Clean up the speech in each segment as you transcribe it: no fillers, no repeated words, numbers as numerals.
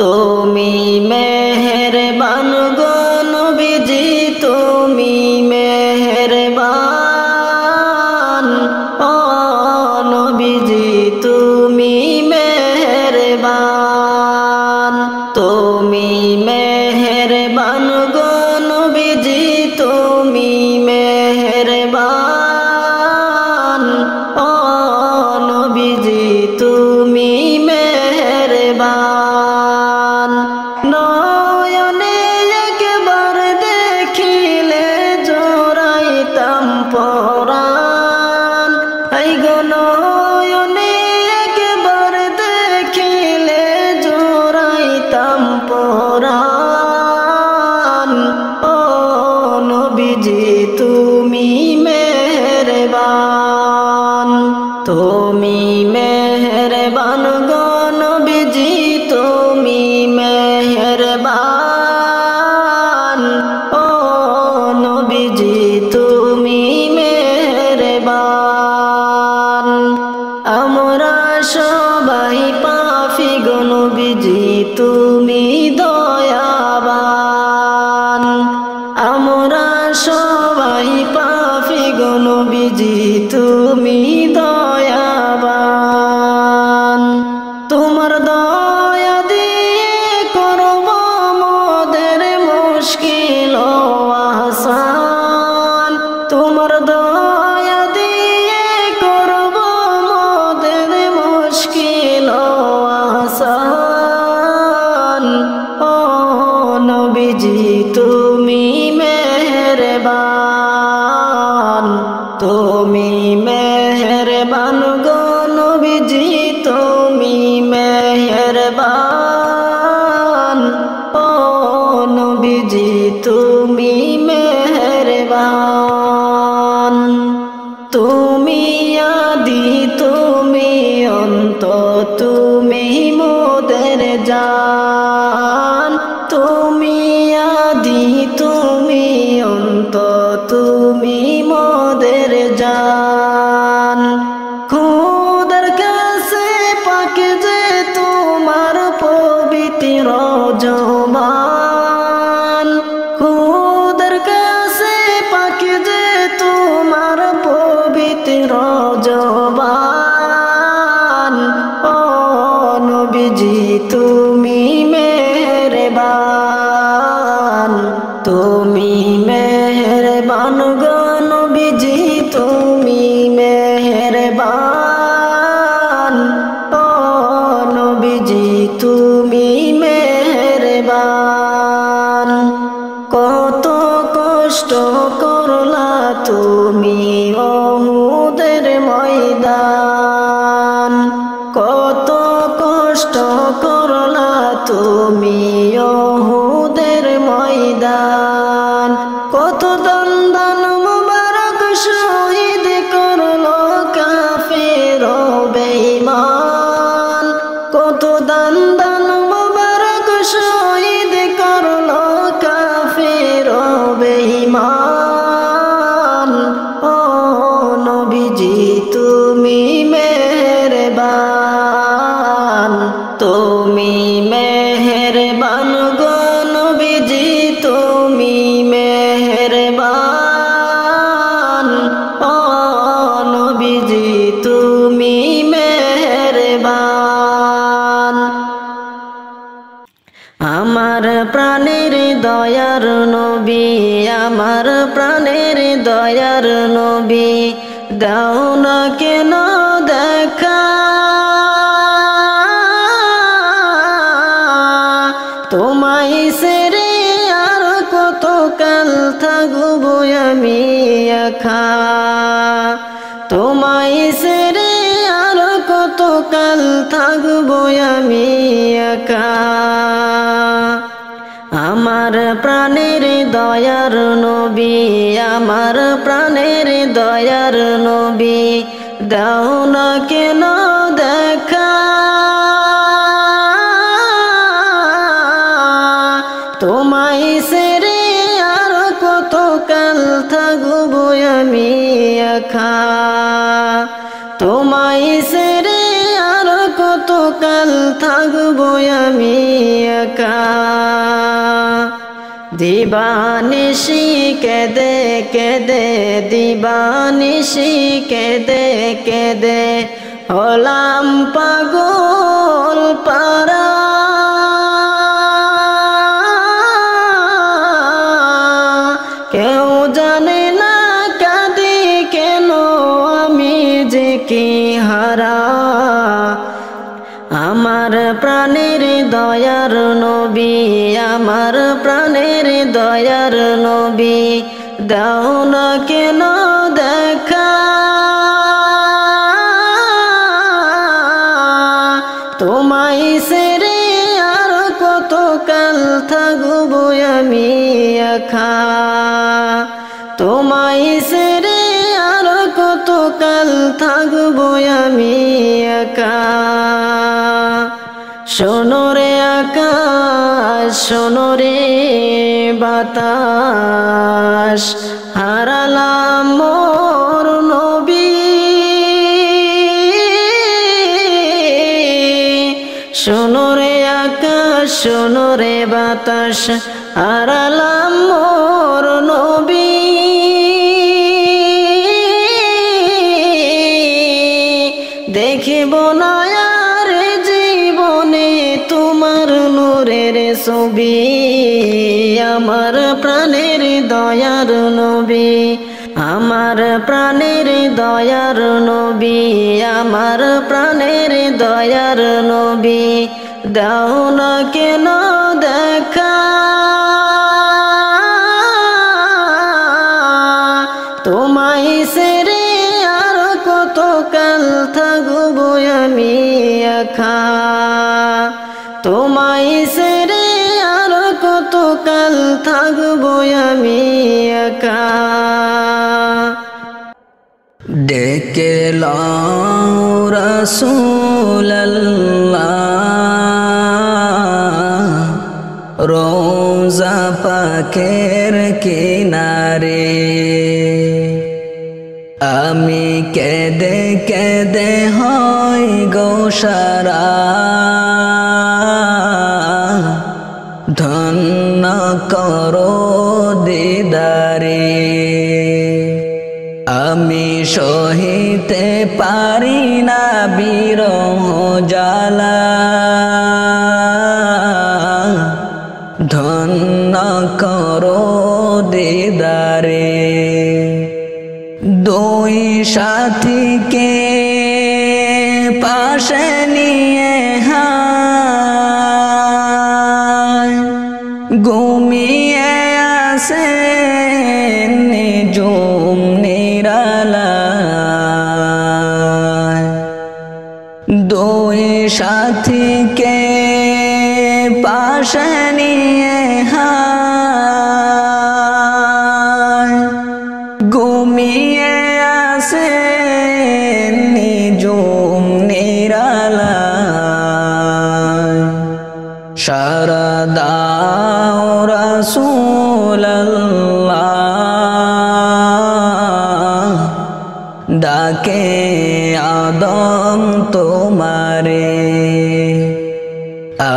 তুমি মেহেরবান গো নবীজি তুমি মেহেরবান ও নবীজি তুমি মেহেরবান তুমি মেহেরবান গো নবীজি তুমি মেহেরবান ও নবীজি তুমি মেহেরবান নয়নে একবার দেখিলে জোড়াইতাম পরাণ এই গো নয়নে একবার দেখিলে জোড়াইতাম পরাণ ও নবীজি তুমি মেহেরবান তুমি মেহেরবান গো নবীজি তুমি মেহেরবান ও নবীজি তুমি মেহেরবান আমরা সবাই পাপী গো নবীজি তুমি দয়াবান আমরা সবাই পাপী গো নবীজি তুমি দয়াবান তোমার দয়া দিয়ে করব মোদের মুশকিল আসান তোমার দয়া দিয়ে করব মোদের মুশকিল আসান ও নবীজি তুমি মেহেরবান তুমি মেহেরবান গো নবীজি তুমি মেহেরবান ও নবীজি তুমি মেহেরবান তুমি আদি তুমি অন্ত তুমি মোদের জান তুমি আদি তুমি অন্ত তুমি মোদের জান খোদার কাছে পাকে যে তোমার পবিত্র জবান খোদার কাছে পাকে যে তোমার পবিত্র জবান ও নবীজি তুমি মেহেরবান তুমি মেহেরবান গো নবীজি তুমি মেহেরবান ও নবীজি তুমি মেহেরবান কত কষ্ট করলা তুমি ওহুদের ময়দান কত কষ্ট করলা তুমি ওহুদের ময়দান কত দন্দন মুবারক শহীদ করলো কাফের বেঈমান কত দন্দন মুবারক শহীদ করলো কাফের বেঈমান ও নবীজি তুমি মেহেরবান তুমি মেহেরবান গো নবীজি তুমি মেহেরবান ও নবীজি তুমি মেহেরবান আমার প্রাণের দয়ার নবী আমার প্রাণের দয়ার নবী দাও না কেন দেখা তোমায় সেরে আর কত কাল থাকবো আমি একা তোমায় সেরে আর কত কাল থাকবো আমি একা আমার প্রাণের দয়ার নবী আমার প্রাণের দয়ার নবী দাও না কেন দেখা তোমায় সেরে আর কত কাল থাকবো আমি একা তোমায় সেরে আর কত কাল থাকবো আমি দিবানিশি কেঁদে কেঁদে দিবানিশি কেঁদে কেঁদে হলাম পাগল পারা কেউ জানে না কাঁদি কেন আমি যে কি হারা আমার প্রাণের দয়ার নবী আমার প্রাণের দয়ার নবী দাও না কেন দেখা তোমায় ছেড়ে আর কত কাল থাকবো আমি একা তোমায় ছেড়ে আর কত কাল থাকবো আমি একা শোনো রে আকাশ শোনো রে বাতাস হারালাম মোর নবী শোনো রে আকাশ শোনো রে বাতাস হারালাম মোর নবী দেখিব না আর জীবনে তোমার নূরের ছবি আমার প্রাণের দয়ার নবী আমার প্রাণের দয়ার নবী আমার প্রাণের দয়ার নবী দাও না কেন দেখা তোমায় ছেড়ে আর কত কাল থাকবো আমি একা তোমায় ছেড়ে আর কত কাল থাকবো আমি একা ডেকে লও রাসূলুল্লাহ রওজা পাকের কিনারে আমি কেঁদে কেঁদে হই গো সারা ধন্য করো দিদারে আমি সহিতে পারি না বিরহ জ্বালা ধন্য করো দিদারে দুই সাথীকে পাশে নিয়ে হায় ঘুমিয়ে আসে নিজুম নিরালায় দুই সাথীকে পাশে নিয়ে হায় ঘুমিয়ে আসে নিজুম নিরালায় সারা দাও রাসূলুল্লাহ ডাকে আদম তোমারে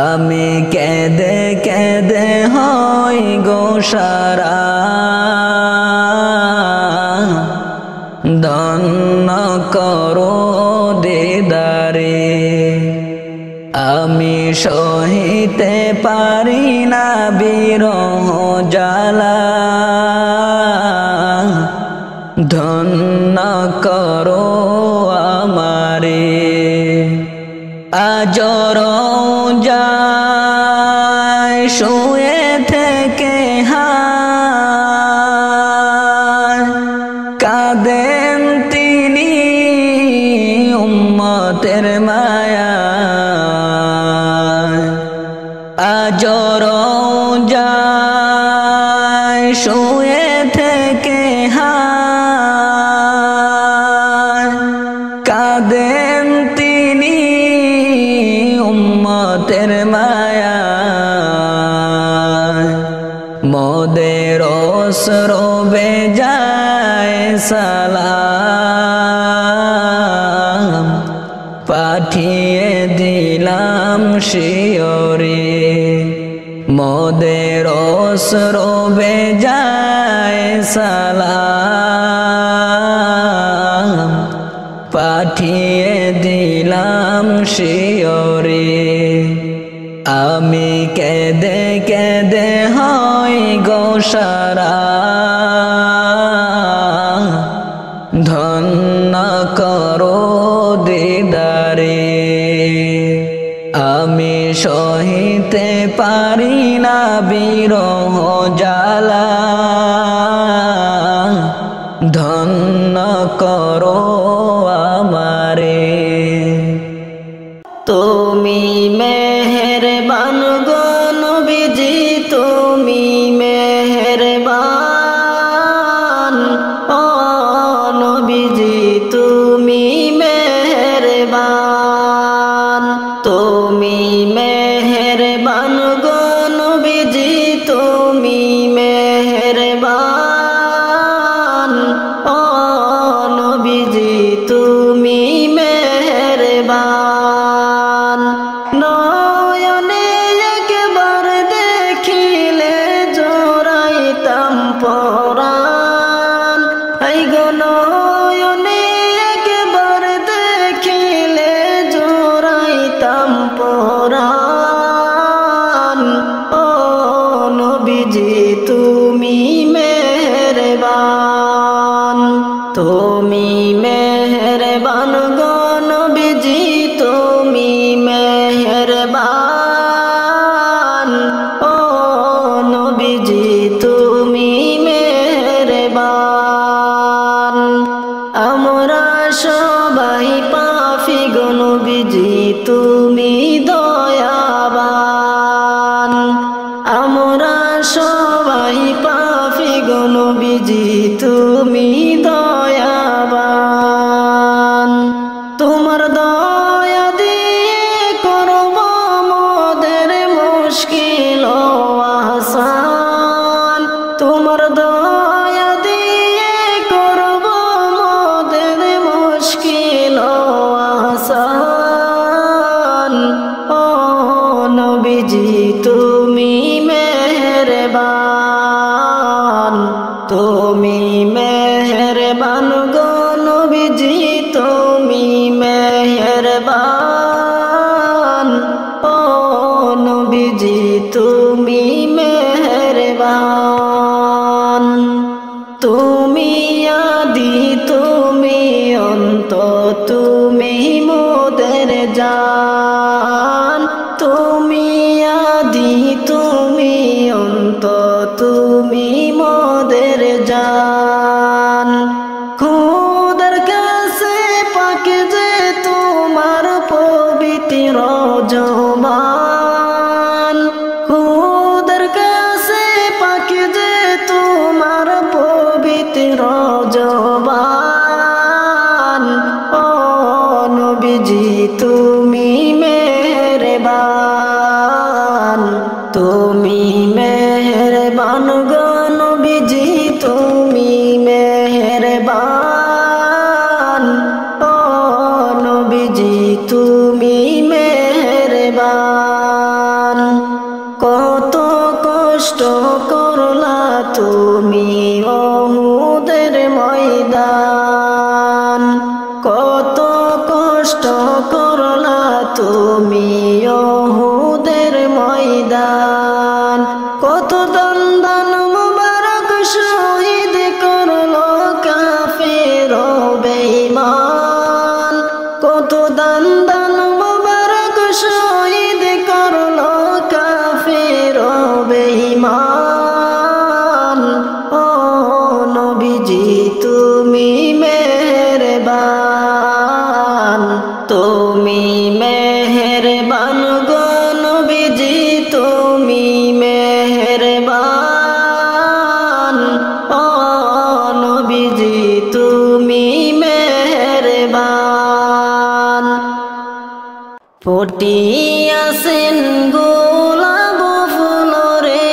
আমি কেঁদে কেঁদে হই গো সারা ধন্য করো দিদারে আমি সহিতে পারি না বিরহ জ্বালা ধন্য করো আমারে আজ রোজায় শুয়ে থেকে হায় কাঁদেন তিনি উম্মতের মায়া আজ রোজায় শুয়ে থেকে হায় কাঁদেন তিনি উম্মতের মায়া মোদের রবে যায় সালাম পাঠিয়ে দিলাম শিয়রে মোদের রবে যায় সালাম পাঠিয়ে দিলাম শিয়রে আমি কেঁদে কেঁদে হই গোসারা ধন্য করো দিদারে আমি সহিতে পারি না বিরহ জ্বালা ধন্য করো আমারে তুমি মেহেরবান গো নবীজি তুমি মেহেরবান ও নবীজি তুমি মেহেরবান তুমি মেহেরবান গো নবীজি তুমি মেহেরবান ও নবীজি তুমি মেহেরবান নয়নে একবার দেখিলে জোড়াইতাম পরাণ এই গো নয়নে একবার দেখিলে জোড়াইতাম পরাণ ও নবীজি তুমি মেহেরবান তুমি মেহেরবান গো নবীজি তুমি মেহেরবান ও নবীজি তুমি মেহেরবান আমরা সবাই পাপী গো নবীজি তুমি দয়াবান আমরা সবাই পাপী গো নবীজি তুমি দয়াবান তোমার দয়া দিয়ে করব মোদের মুশকিল আসান তোমার দয়া দিয়ে করব মোদের মুশকিল আসান ও নবীজি তুমি মেহেরবান তুমি মেহেরবান গো নবীজি তুমি মেহেরবান ও নবীজি তুমি মেহেরবান তুমি আদি তুমি অন্ত তুমি মোদের জান তুমি আদি তুমি অন্ত তুমি মোদের জান খোদার কাছে পাকে যে তোমার পবিত্র জবান খোদার কাছে পাকে যে তোমার পবিত্র জবান ও নবীজি তুমি মেহেরবান তুমি মেহেরবান গো নবীজি তুমি মেহেরবান ও নবীজি তুমি মেহেরবান কত কষ্ট করলা তুমি ওহুদের ময়দান কত কষ্ট করলা তুমি ওহুদের ময়দান কত দন্দন মুবারক শহীদ করলো কাফের বেঈমান কত দন্দন মুবারক শহীদ করলো কাফের বেঈমান ও নবীজি তুমি মেহেরবান তুমি মেহেরবান গো নবীজি তুমি মেহেরবান ও নবীজি তুমি মেহেরবান ফুটিয়াছেন গোলাপ ফুলরে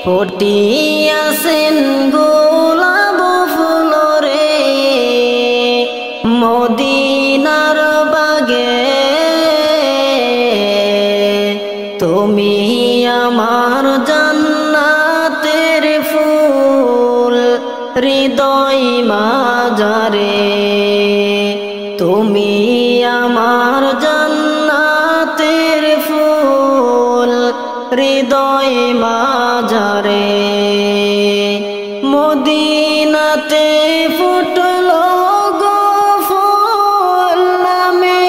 ফুটিয়াছেন গোলাপ ফুলরে মদিনার বাগে তো তুমি আমার জান্নাতের ফুল হৃদয় মাঝারে তুমি আমার জান্নাতের ফুল হৃদয় মাঝারে মদিনাতে ফুটলো গো ফুল নামে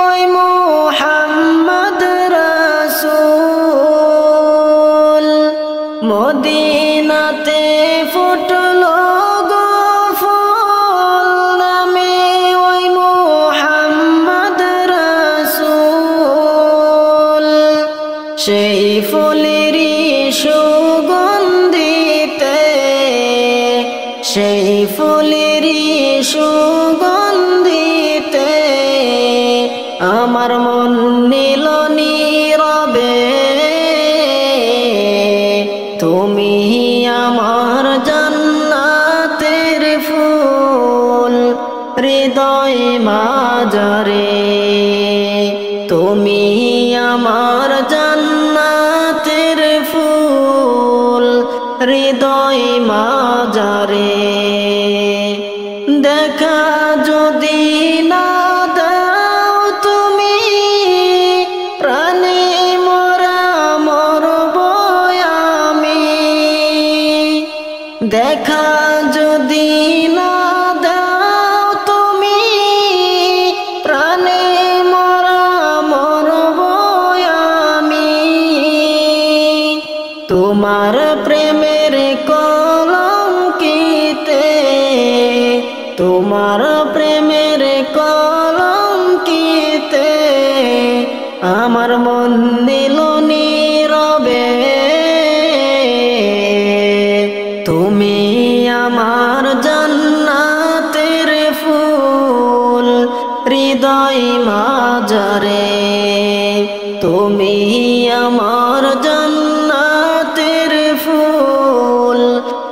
ওই মুহাম্মদ রাসূল মদিনাতে ফুটলো গো ফুল নামে ওই মুহাম্মদ রাসূল সেই ফুলেরই সুগন্ধিতে সেই ফুলেরই সুগন্ধিতে আমার মন নীল নীরবে তুমি আমার জান্নাতের ফুল হৃদয় মাঝারে তুমি আমার জান্নাতের ফুল হৃদয় মাঝারে দেখা যদি না দাও তুমি প্রাণে মরা মরব আমি দেখা যদি না দাও তুমি প্রাণে মরা মরব আমি তোমার প্রেমের কলঙ্কিতে তোমার প্রেমের কলঙ্কিতে আমার মন নীল নীরবে তুমি আমার জান্নাতের ফুল হৃদয় মাঝারে তুমি আমার জান্নাতের ফুল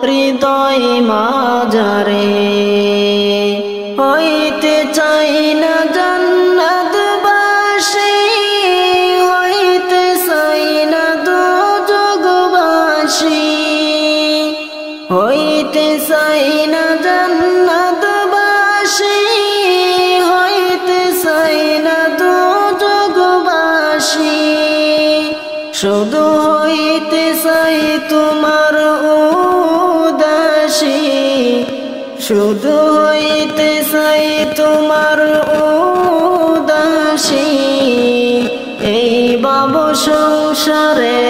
হৃদয় মাঝারে হইতে চাই না জান্নাতবাসী হইতে চাই না দোজখবাসী হইতে চাই না জান্নাতবাসী হইতে চাই না দোজখবাসী শুধু হইতে চাই তোমার উদাসী শুধু হইতে চাই তোমার উদাসী এই বাব সংসারে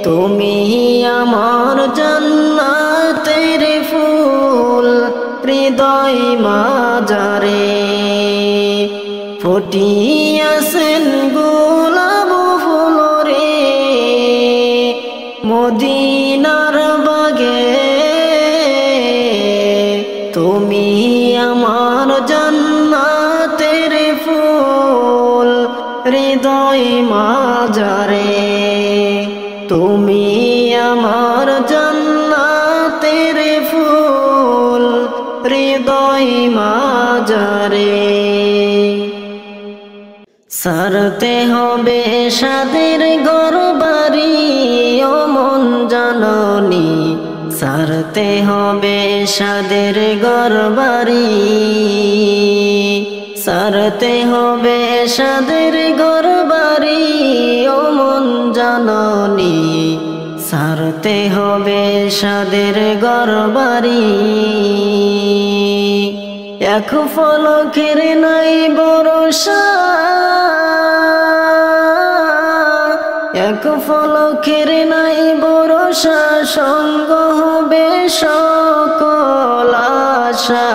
তুমি আমার জান্নাতের ফুল হৃদয় মাঝারে ফুটিয়াছেন গোলাপ ফুল রে মদিনার বাগে তুমি আমার জান্নাতের ফুল হৃদয় মাঝারে তুমি আমার জান্নাতের ফুল হৃদয় মাঝারে সারতে হবে সাদের ঘর বাড়ি ও মন জাননী সারতে হবে সাদের ঘর বাড়ি সারতে হবে সাদের ঘর বাড়ি ও মন জাননী সারতে হবে সাদের ঘর বাড়ি এক ফলকের নাই ভরসা এক ফলকের নাই ভরসা সঙ্গ হবে সকল আশা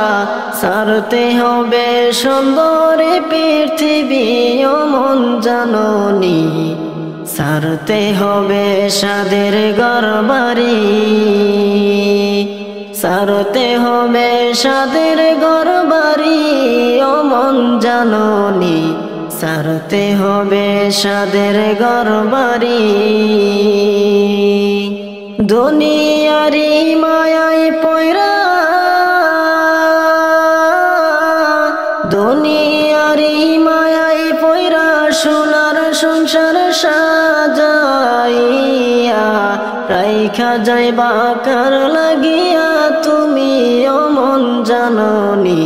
সারতে হবে সুন্দর পৃথিবী ও মন জাননী সারতে হবে সাদের ঘর বাড়ি সারতে হবে সাদের ঘর বাড়ি ও মন জাননী সারতে হবে সাদের ঘর বাড়ি দুনিয়ারি মায়ায় পয়রা দুনিয়ারি মায়ায় পয়রা সোনার সাজাইয়া রাইখা যাইবা কার লাগিয়া তুমি ও মন জাননি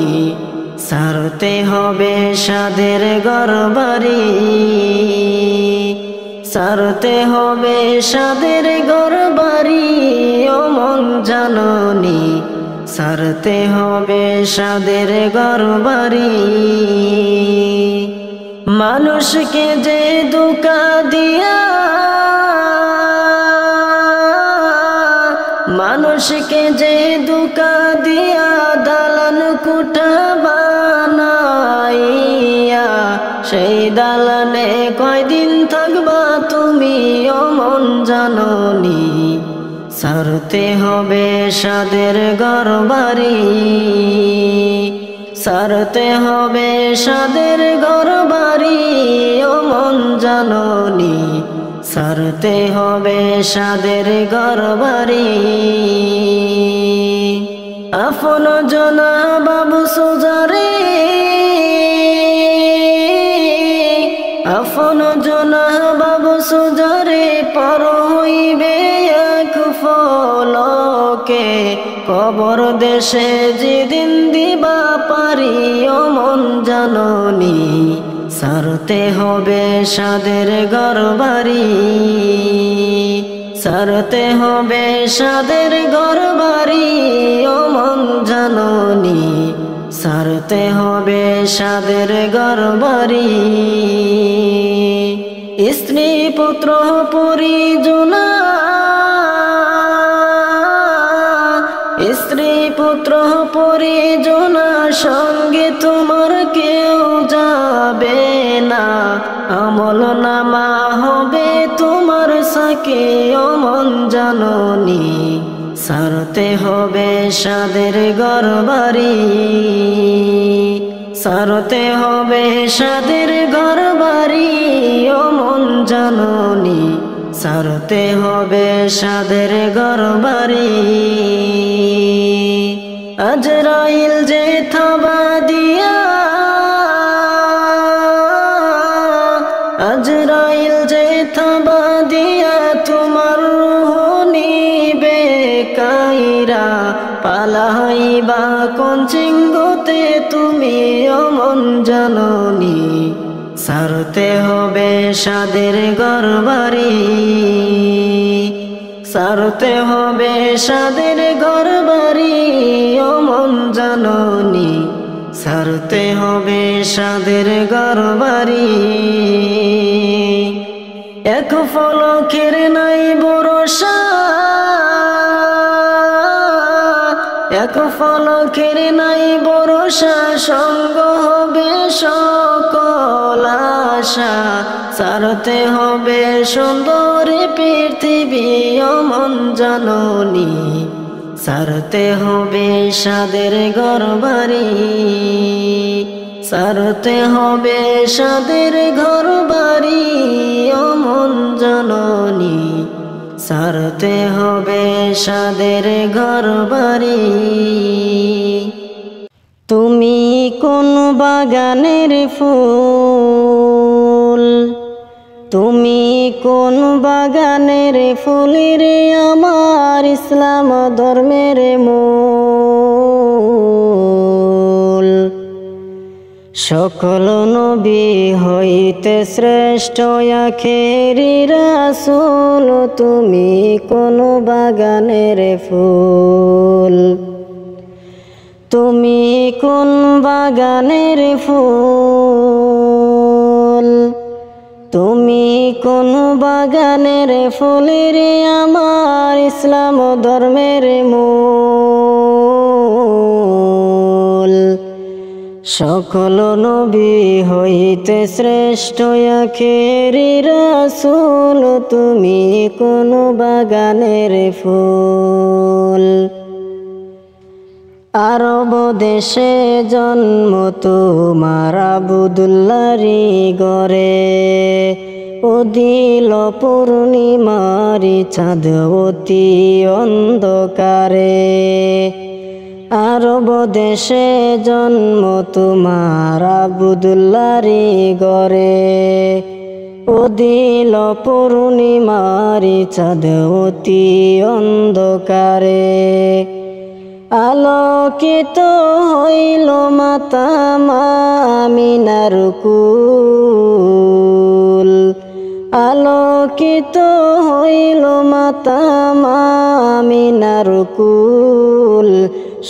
সারতে হবে সাদের ঘরবাড়ি সারতে হবে সাদের ঘরবাড়ি ও মন জাননি সারতে হবে সাদের ঘরবাড়ি মানুষকে যে ধোঁকা দিয়া মানুষকে যে ধোঁকা দিয়া দালান কুঠা বানাইয়া সেই দালানে কয়দিন থাকবা তুমি ও মন জাননি সারতে হবে সাদের ঘরবাড়ি সারতে হবে সাদের ঘরবাড়ি ও মন জাননি সারতে হবে সাদের ঘরবাড়ি আপন জনা বাবু সোজারে আপন জনা বাবু সোজারে পর হইবে এক ফলকে কবর দেশে যেদিন দিবা পারি ও মন জাননি সারতে হবে সাদের ঘরবাড়ি সারতে হবে সাদের ঘরবাড়ি ও মন জাননি সারতে হবে সাদের ঘরবাড়ি স্ত্রী পুত্র পরিজনা স্ত্রী পুত্র পরিজনা সঙ্গে তোমার কেউ যাবে না আমল নামা হবে তোমার সাকে ও মন জাননি সারতে হবে সাদের ঘরবাড়ি সারতে হবে সাদের ঘরবাড়ি ও মন জাননি সারতে হবে সাদের ঘরবাড়ি আজরাইল যে থাবা দিয়া আজরাইল যে থাবা দিয়া তোমার রূহ নিবে কাইরা পালাইবা কোন চিঙ্গতে তুমি ও মন জাননি সারতে হবে সাদের ঘরবাড়ি সারতে হবে সাদের ঘরবাড়ি ও মন জাননি সারতে হবে সাদের ঘরবাড়ি এক ফলকের নাই ভরসা এক ফলকের নাই ভরসা সঙ্গ হবে সকল আশা সারতে হবে সুন্দর পৃথিবী ও মন জাননি সারতে হবে সাদের ঘরবাড়ি সারতে হবে সাদের ঘরবাড়ি ও মন জাননি সারতে হবে সাদের ঘরবাড়ি তুমি কোন বাগানের ফুল তুমি কোন বাগানের ফুলের আমার ইসলাম ধর্মের মূল সকল নবী হইতে শ্রেষ্ঠ আখেরি রাসূল তুমি কোন বাগানের ফুল তুমি কোন বাগানের ফুল তুমি কোন বাগানের ফুলের আমার ইসলাম ধর্মের মূল সকল নবী হইতে শ্রেষ্ঠ আখেরি রাসূল তুমি কোন বাগানের ফুল আরব দেশে জন্ম তোমার আবদুল্লাহরি গরে উদিল পূর্ণিমারি চাঁদ অতি অন্ধকারে আরব দেশে জন্ম তোমার আবদুল্লাহরি গরে উদিল পূর্ণিমারি চাঁদ অতি অন্ধকারে আলোকিত হইল মাতা আমিনার কুল আলোকিত হইল মাতা আমিনার কুল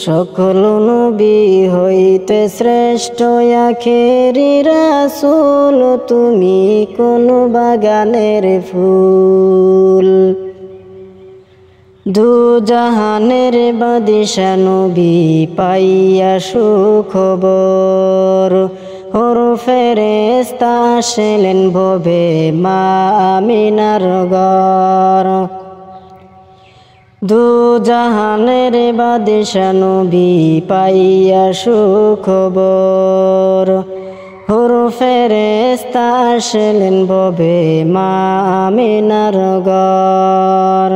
সকল নবী হইতে শ্রেষ্ঠ আখেরি রাসূল তুমি কোন বাগানের ফুল দু জাহানের বাদিশা নবী পাইয়া সুখবর হর ফেরেশতা আসলেন ভবে মা আমিনার ঘর দু জাহানের বাদিশা নবী পাইয়া সুখবর হর ফেরেশতা আসলেন ভবে মা আমিনার ঘর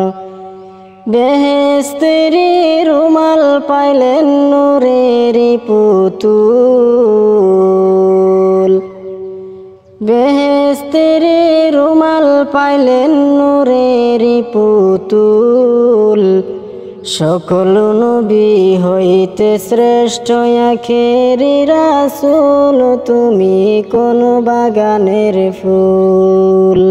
বেহেশতেরি রুমাল পাইলেন নূরেরি পুতুল বেহেশতেরি রুমাল পাইলেন নূরেরি পুতুল সকল নবী হইতে শ্রেষ্ঠ আখেরি রাসূল তুমি কোন বাগানের ফুল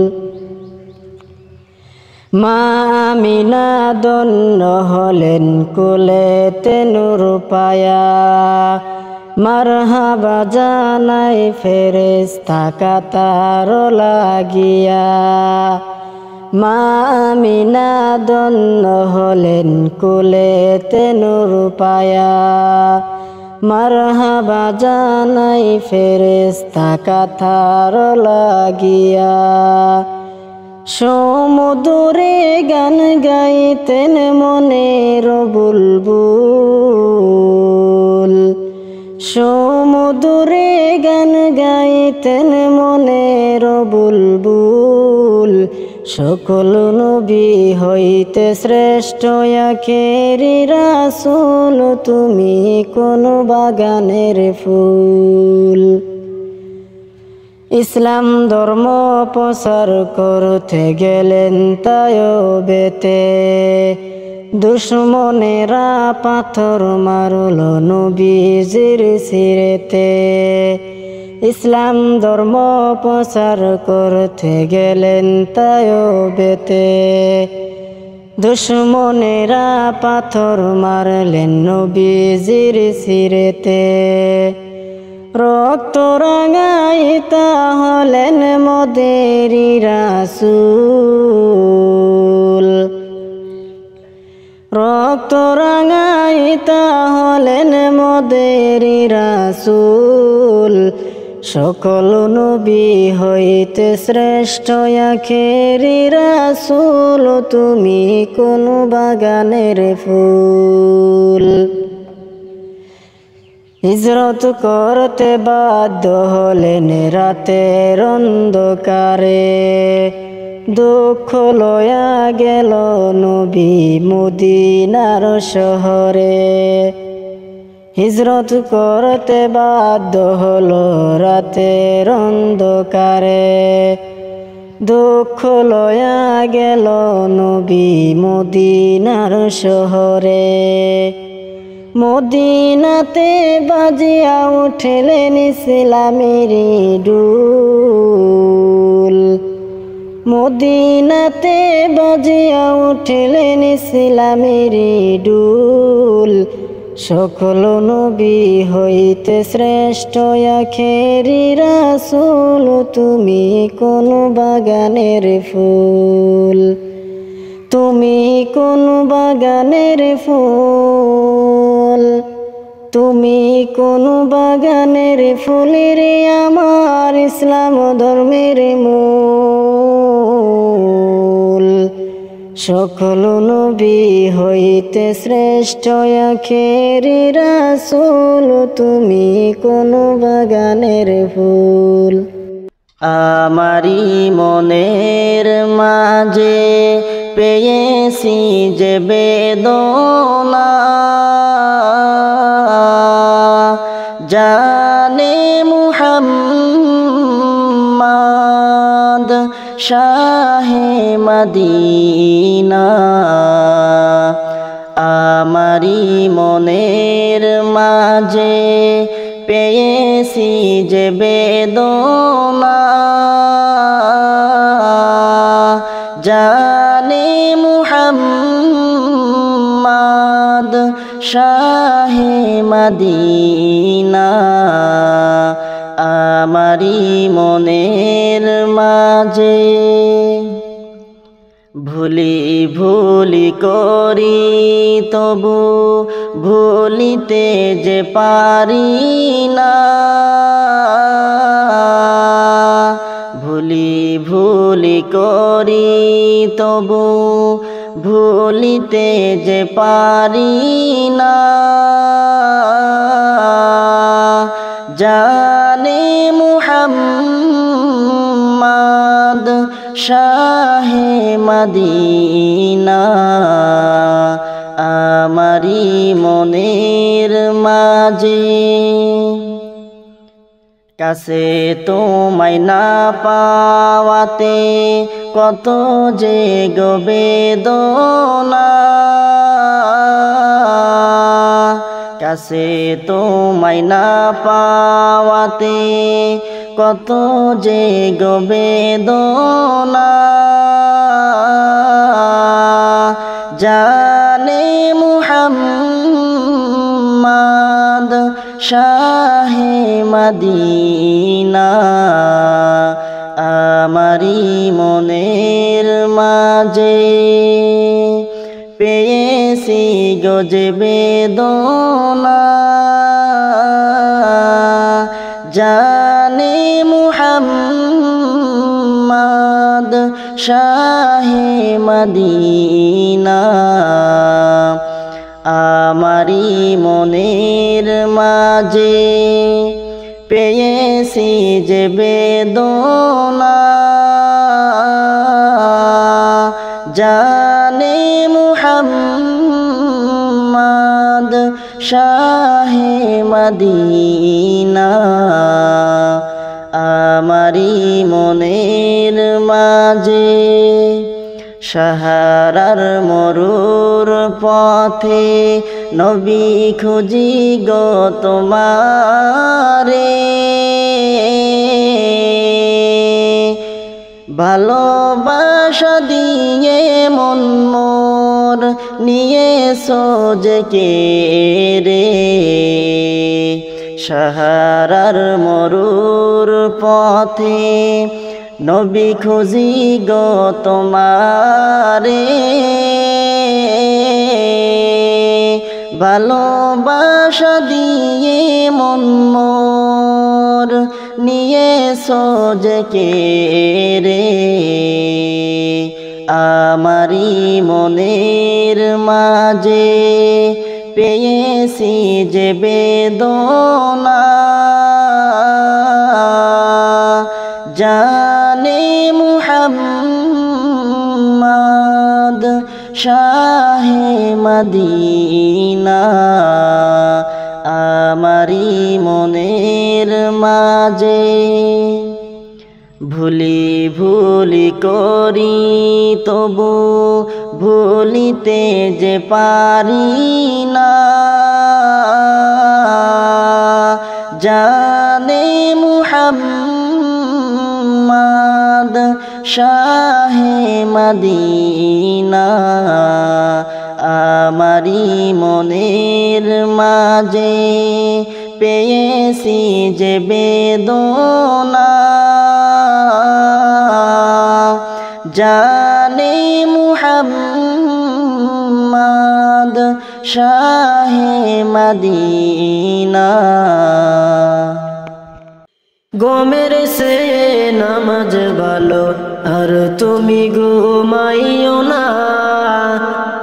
মা আমিনা ধন্য হলেন কোলেতে নূর পায়া মারহাবা জানাই ফেরেশতা কাতার লাগিয়া মা আমিনা ধন্য হলেন কোলেতে নূর পায়া মারহাবা জানাই ফেরেশতা কাতার লাগিয়া সমুদরে গান গাইতেন মনের বুলবুল সমুদরে গান গাইতেন মনের বুলবুল সকল নবী হইতে শ্রেষ্ঠ আখেরি রাসূল তুমি কোন বাগানের ফুল ইসলাম ধর্ম প্রচার করতে গেলেন তায়বেতে দুশ্মনেরা পাথর মারল নবীজির শিরেতে ইসলাম ধর্ম প্রচার করতে গেলেন তায়বেতে দুশ্মনেরা পাথর মারলেন নবীজির শিরেতে রক্ত রাঙাইতা হলেন মোদেরি রাসূল রক্ত রাঙাইতা হলেন মোদেরি রাসূল সকল নবী হইতে শ্রেষ্ঠ আখেরি রাসূল তুমি কোন বাগানের ফুল হিজরত করতে বাধ্য হলেন রাতের অন্ধকারে দুঃখ লয়া গেল নবী মদিনার শহরে হিজরত করতে বাধ্য হলো রাতের অন্ধকারে দুঃখ লয়া গেল নবী মদিনার শহরে মদিনাতে বাজিয়া উঠলেন ইসলামেরি ডুল মদিনাতে বাজিয়া উঠলেন ইসলামেরি ডুল সকল নবী হইতে শ্রেষ্ঠ আখেরি রাসূল তুমি কোন বাগানের ফুল তুমি কোন বাগানের ফুল তুমি কোন বাগানের ফুলের আমার ইসলাম ধর্মের মূল সকল নবী হইতে শ্রেষ্ঠ আখেরি রাসূল তুমি কোন বাগানের ফুল আমারি মনের মাঝে পেয়েছি যে বেদনা জানে মুহাম্মদ শাহে মদিনা আমারি মনের মাঝে পেয়েছি যে বেদনা জানে মুহাম্মদ শাহে মদিনা আমারি মনের মাঝে ভুলি ভুলি করি তবু ভুলিতে যে পারি না ভুলি ভুলি করি তবু ভুলিতে যে পারি না জানে মুহাম্মদ শাহে মদিনা আমারি মনের মাঝে কাছে তোমায় না পাওয়াতে কত যে বেদনা কাছে তোমায় না পাওয়াতে কত যে বেদনা জানে মুহাম্মদ শাহে মদিনা আমারি মনের মাঝে পেয়েছি গো যে বেদনা জানে মুহাম্মদ শাহে মদিনা আমারি মনের মাঝে পেয়েছি যে বেদনা জানে মুহাম্মদ শাহে মদিনা আমারি মনের মাঝে সাহারার মরুর পথে নবী খুঁজি গো তোমারে ভালোবাসা দিয়ে মন মোর নিয়ে সোজে কে রে সাহারার মরুর পথে নবী খুঁজি গো তোমারে ভালোবাসা দিয়ে মন মোর নিয়ে সোজে কে রে আমারি মনের মাঝে পেয়েছি যে বেদনা জানে মুহাম্মদ শাহে মদিনা আমারি মনের মাঝে ভুলি ভুলি করি তবু ভুলিতে যে পারি না জানে মুহাম্মদ শাহে মদিনা আমারি মনের মাঝে পেয়েছি যে বেদনা জানে মুহাম্মদ শাহে মদিনা গমের সে নামাজ ভালো আর তুমি ঘুমাইও না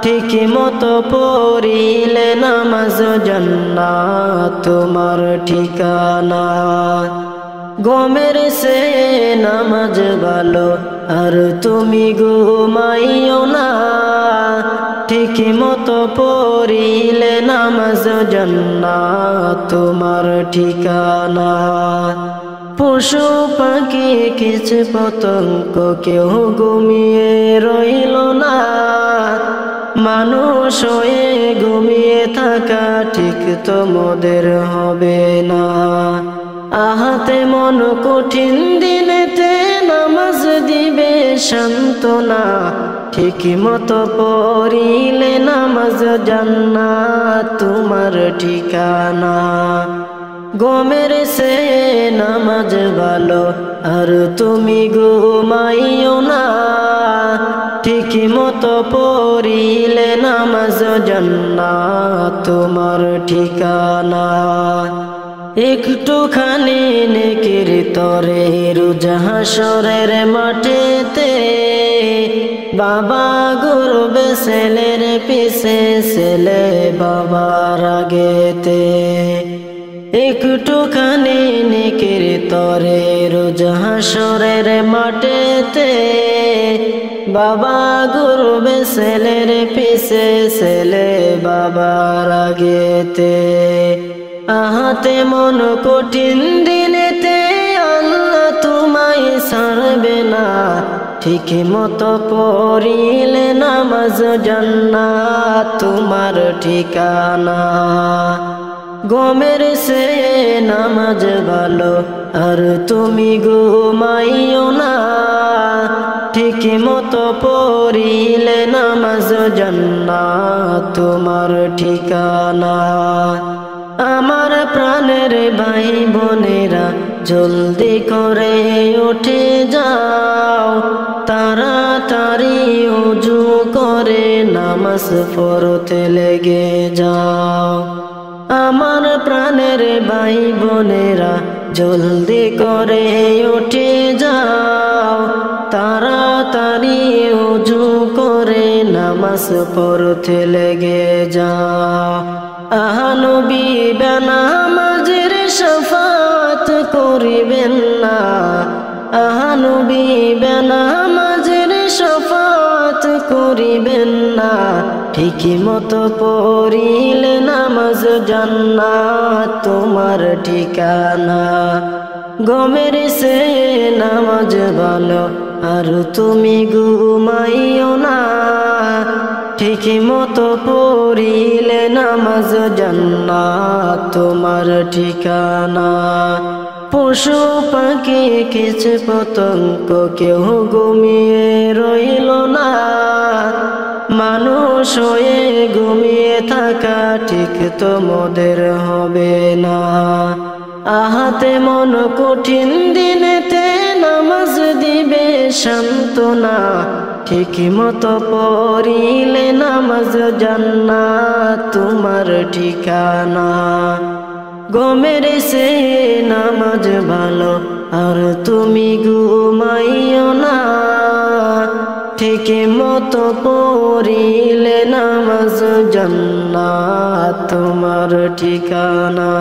ঠিক মতো পড়িলে নামাজ জান্নাত তোমার ঠিকানা গমের সে নামাজ ভালো আর তুমি ঘুমাইও না ঠিক মতো পড়িলে নামাজ জান্নাত তোমার ঠিকানা পশু পাখি কিছু পতঙ্গ কেউ ঘুমিয়ে রইল না, মানুষ হয়ে ঘুমিয়ে থাকা ঠিক তোমাদের হবে না। আহাতে মন কঠিন দিনেতে নামাজ দিবে সান্ত্বনা, ঠিক মতো পড়িলে নামাজ জান্নাত তোমার ঠিকানা। গমের সে নামাজ ভালো আর তুমি ঘুমাইও না, ঠিক মতো পড়িলে নামাজ জান্নাত তোমার ঠিকানা। একটুখানি নেকির তরে রোজ হাসরের মাঠেতে, বাবা ঘুরবে ছেলের পিছে, ছেলে বাবার আগেতে। একটুখানি নেকির তরে রোজ হাসরের মাঠেতে, বাবা ঘুরবে ছেলের পিছে, ছেলে বাবার আগেতে। আহাতে মন কঠিন দিনেতে আল্লাহ তোমায় ছাড়বে না, ঠিক মতো পড়িলে নামাজ জান্নাত তোমার ঠিকানা। গমের সে নামাজ ভালো আর তুমি ঘুমাইও না, ঠিক মতো পড়িলে নামাজ জান্নাত তোমার ঠিকানা। আমার প্রাণের ভাই বোনেরা জলদি করে উঠে যাও, তাড়াতাড়ি ওযু করে নামাজ পড়তে লেগে যাও। আমার প্রাণের ভাই বোনেরা জলদি করে উঠে যাও, তাড়াতাড়ি ওযু করে নামাজ পড়তে লেগে যাও। নবী বেনামাজের শাফাত করিবেন না, নবী বেনামাজের শাফাত করিবেন না, ঠিক মতো পড়িলে নামাজ জান্নাত তোমার ঠিকানা। গমের সে নামাজ ভালো আর তুমি ঘুমাইও না, ঠিক মতো পড়িলে নামাজ জান্নাত তোমার ঠিকানা। পশু পাখি কিছু পতঙ্গ কেউ ঘুমিয়ে রইল না, মানুষ হয়ে ঘুমিয়ে থাকা ঠিক তোমাদের হবে না। আহাতে মন কঠিন দিনেতে নামাজ দিবে সান্ত্বনা, ঠিক মতো পড়িলে নামাজ জান্নাত তোমার ঠিকানা। গমের সে নামাজ ভালো আর তুমি ঘুমাইও না, ঠিক মতো পড়িলে নামাজ জান্নাত তোমার ঠিকানা।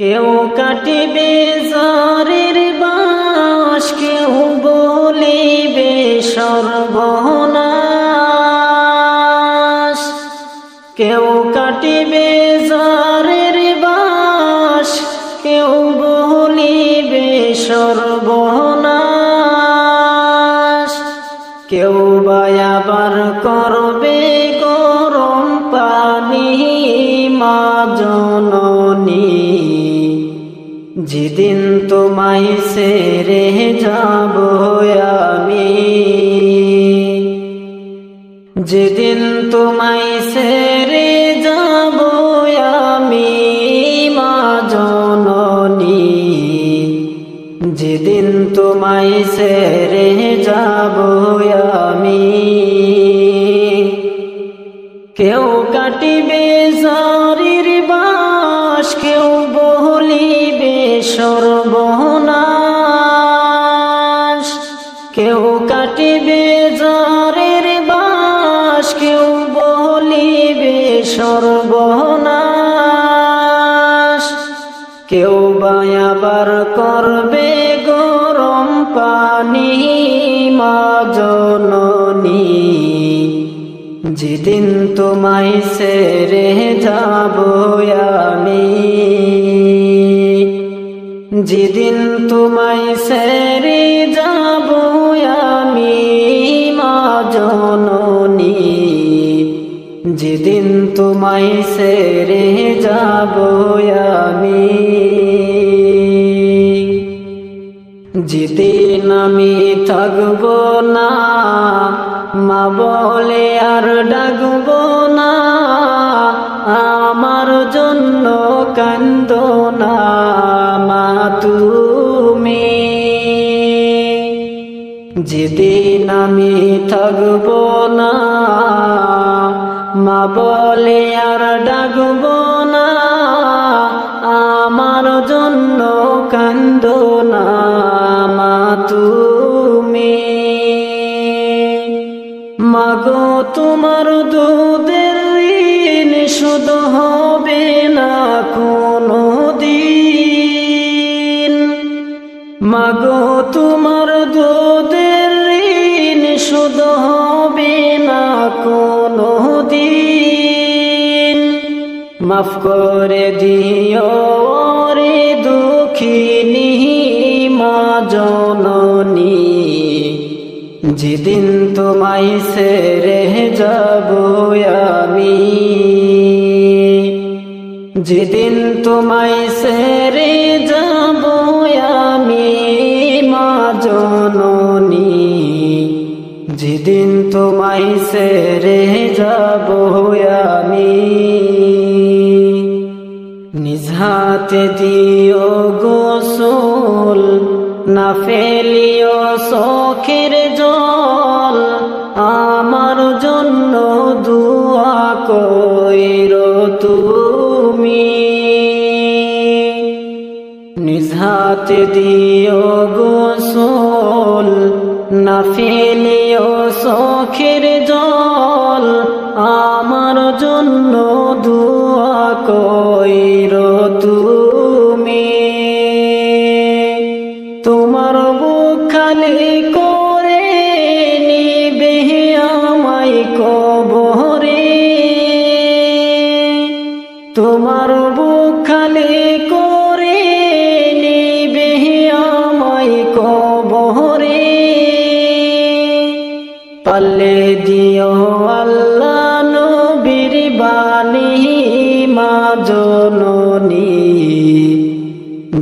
কেউ কাটিবে জারের বাঁশ, কেউ বলিবে সর্বনাশ। কেউ কাটিবে জারের বাঁশ, কেউ বলিবে সর্বনাশ। কেউ বা আবার করবে গরম পানি মা জননী, যেদিন তোমায় ছেড়ে যাব আমি, যেদিন তোমায় ছেড়ে যাব আমি মা জননী, যেদিন তোমায় ছেড়ে যাব আমি। কেউ কাটিবে জারির বাঁশ, কেউ বলিবে সর্বনাশ। কেউ কাটিবে জারির বাঁশ, কেউ বলিবে সর্বনাশ। কেউ বা আবার করবে গরম পানি মা জননী, যেদিন তোমায় ছেড়ে যাব আমি, যেদিন তোমায় ছেড়ে যাব আমি মা জননী, যেদিন তোমায় ছেড়ে যাব আমি, যেদিন আমি থাকব না মা বলে আর ডাকব না, আমার জন্য কান্দো না মা তুমি। যেদিন আমি থাকব না মা বলে আর ডাকব না, আমার জন্য কান্দো না মা তুমি। মাগো তোমার দুধের ঋণ শোধ হবে না কোনো দিন, মাগো তোমার দুধের ঋণ শোধ হবে না কোনো দিন। মাফ করে দিও রে দুঃখিনী মা জননী, যেদিন তোমায় ছেড়ে যাব আমি, যেদিন তোমায় ছেড়ে যাব আমি মা জননী, যেদিন তোমায় ছেড়ে যাব আমি। নিজ হাতে দিও গোসল না ফেলিও চোখের জল, আমার জন্য দুয়া কইরো তুমি। নিজ হাতে দিও গোসল না ফেলিও চোখের জল, আমার জন্য দুয়া কইরো তুমি। তোমার বুক খালি করে নিবে আমায় কবরে, তোমার বুক খালি করে নিবে আমায় কবরে। পাল্লে দিও আল্লাহ নবীর বাণী মা জননী,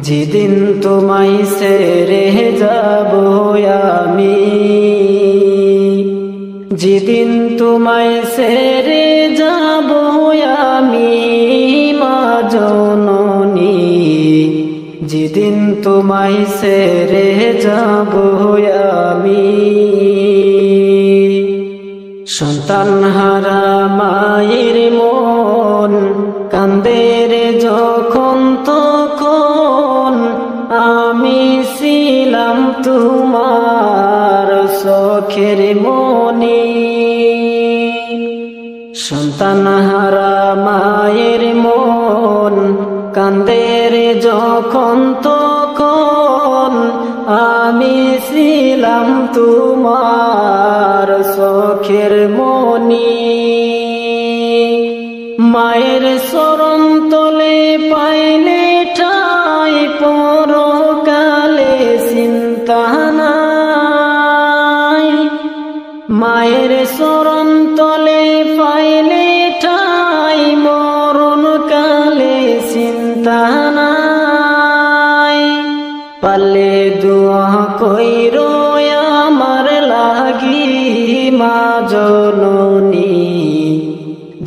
যেদিন তোমায় ছেড়ে যাব আমি, যেদিন তোমায় ছেড়ে যাব আমি মা জননী, যেদিন তোমায় ছেড়ে যাব আমি। সন্তান হারা মায়ের মন কান্দে রে যখন তখন, আমি ছিলাম তোমার চোখের মনি। সন্তান হারা মায়ের মন কান্দে রে যখন তখন, আমি ছিলাম তোমার চোখের মনি। মায়ের চরণ তলে পাইলে ঠাই পরকালে চিন্তা নাই, মায়ের চরণ তলে পাইলে ঠাই মরণ কালে চিন্তা নাই। পালে দুয়া কইরো আমার লাগি মা জননী,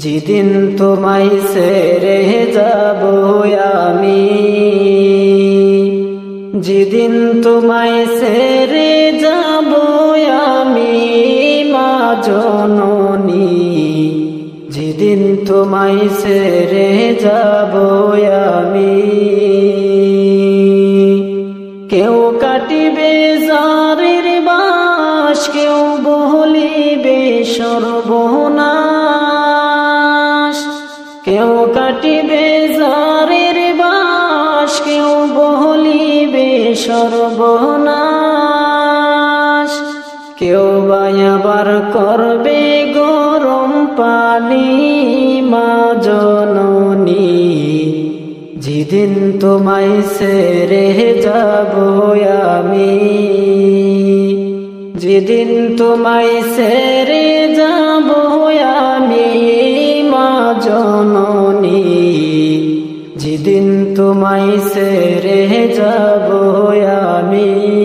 যেদিন তোমায় ছেড়ে যাব আমি, যেদিন তোমায় ছেড়ে যাব আমি মা জননী, যেদিন তোমায় ছেড়ে যাব আমি। কেউ কাটিবে জারের বাস, কেউ বলিবে সর্বনাশ, কেউ কাটিবে জারের বাস, কেউ বলিবে সর্বনাশ। কেউ বায়াবার করবে গরম পানি মা জননী, যেদিন তোমায় ছেড়ে যাব আমি, যেদিন তোমায় ছেড়ে যাব আমি মা জননী, যেদিন তোমায় ছেড়ে যাব আমি।